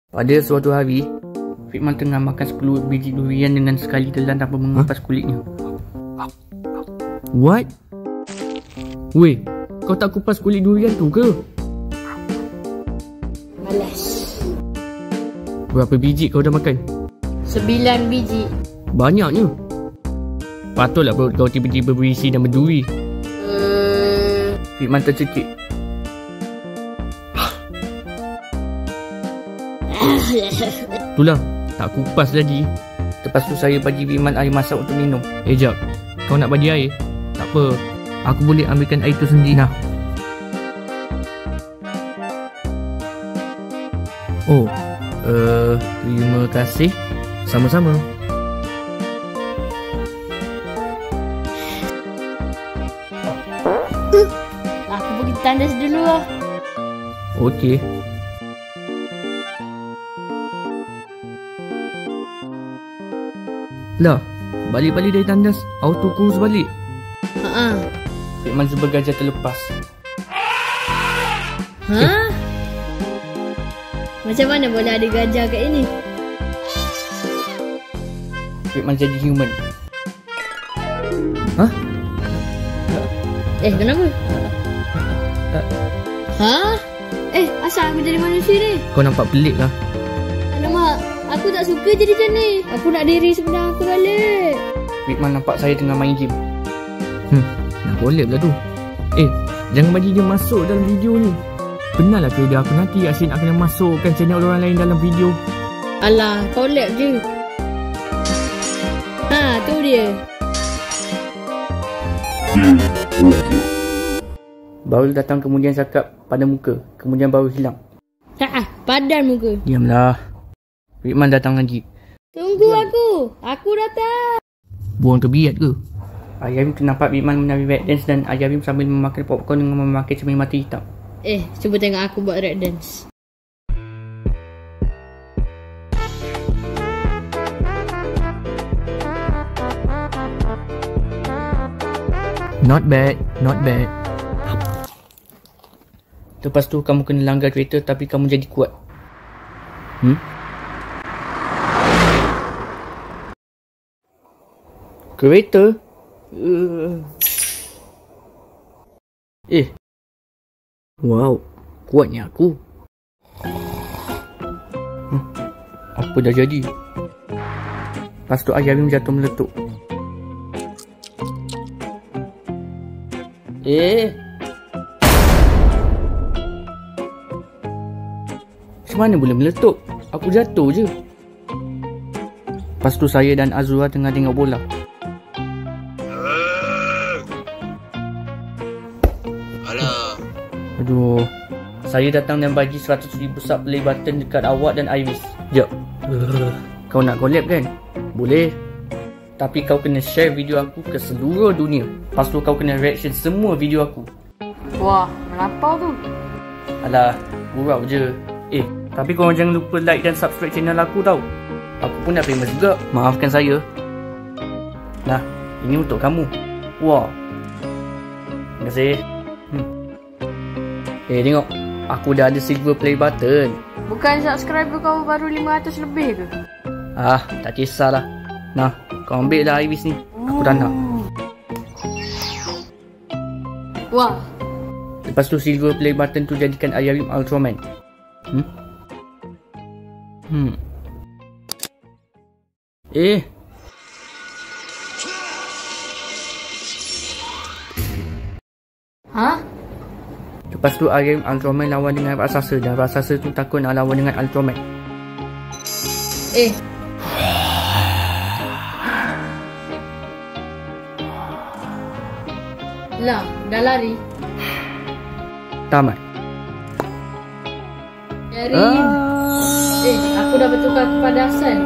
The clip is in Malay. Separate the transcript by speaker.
Speaker 1: Pada suatu hari, Fikman tengah makan 10 biji durian dengan sekali telan tanpa mengupas kulitnya. What? Weh, kau tak kupas kulit durian tu ke?
Speaker 2: Malas.
Speaker 1: Berapa biji kau dah makan?
Speaker 2: 9 biji.
Speaker 1: Banyaknya. Patutlah perut kau tiba-tiba berisi dan berduri. Fikman tercekik. Itulah, tak kupas lagi. Lepas tu saya bagi Fikman air masak untuk minum. Jap, kau nak bagi air? Tak apa, aku boleh ambilkan air tu sendiri. Nah. Oh, terima kasih. Sama-sama.
Speaker 2: Aku pergi tandas dulu lah.
Speaker 1: Okey. Lah, balik-balik dari tandas, auto kurus balik. Fikman Zuber gajah terlepas.
Speaker 2: Macam mana boleh ada gajah kat ini?
Speaker 1: Fikman jadi human. Hah?
Speaker 2: Kenapa? Asal aku jadi manusia ni?
Speaker 1: Kau nampak pelik lah.
Speaker 2: Alamak, aku tak suka jadi macam ni. Aku nak diri sebenar aku balik.
Speaker 1: Fikman nampak saya tengah main game. Nak collab lah tu. Jangan bagi dia masuk dalam video ni. Benarlah ke dia aku nanti asyik nak kena masukkan channel orang lain dalam video.
Speaker 2: Alah, collab je. Tu dia.
Speaker 1: Baru datang kemudian cakap pada muka. Kemudian baru hilang.
Speaker 2: Padan muka.
Speaker 1: Diamlah. Fikman datang lagi.
Speaker 2: Tunggu aku. Aku datang.
Speaker 1: Buang terbiat ke? Ayam ternampak Fikman menari red dance dan Ayam sambil memakan popcorn dengan memakai cermin mata hitam.
Speaker 2: Cuba tengok aku buat red dance.
Speaker 1: Not bad, not bad. Lepas tu kamu kena langgar kereta tapi kamu jadi kuat. Kereta? Wow, kuatnya aku. Apa dah jadi? Lepas tu Ayam jatuh meletup. Macam mana boleh meletup? Aku jatuh je. Lepas tu saya dan Azura tengah tengok bola. Aduh. Saya datang dan bagi 100,000 sub play button dekat awak dan Iris. Jap. Kau nak collab kan? Boleh. Tapi kau kena share video aku ke seluruh dunia. Lepas tu kau kena reaction semua video aku.
Speaker 2: Wah, melampau tu.
Speaker 1: Alah, gurau je. Tapi korang jangan lupa like dan subscribe channel aku tau. Aku pun dah famous juga. Maafkan saya. Nah, ini untuk kamu. Wah. Terima kasih. Tengok. Aku dah ada silver play button.
Speaker 2: Bukan subscriber kau baru 500 lebih ke?
Speaker 1: Tak kisahlah. Nah, kau ambil lah Iris ni. Aku tak nak.
Speaker 2: Wah.
Speaker 1: Lepas tu silver play button tu jadikan Ayam Ultraman. Lepas tu Ayam Ultraman lawan dengan raksasa dan raksasa tu takut nak lawan dengan Ultraman.
Speaker 2: Lah, dah lari.
Speaker 1: Tamat.
Speaker 2: Yarin. Aku dah bertukar kepada Hasan.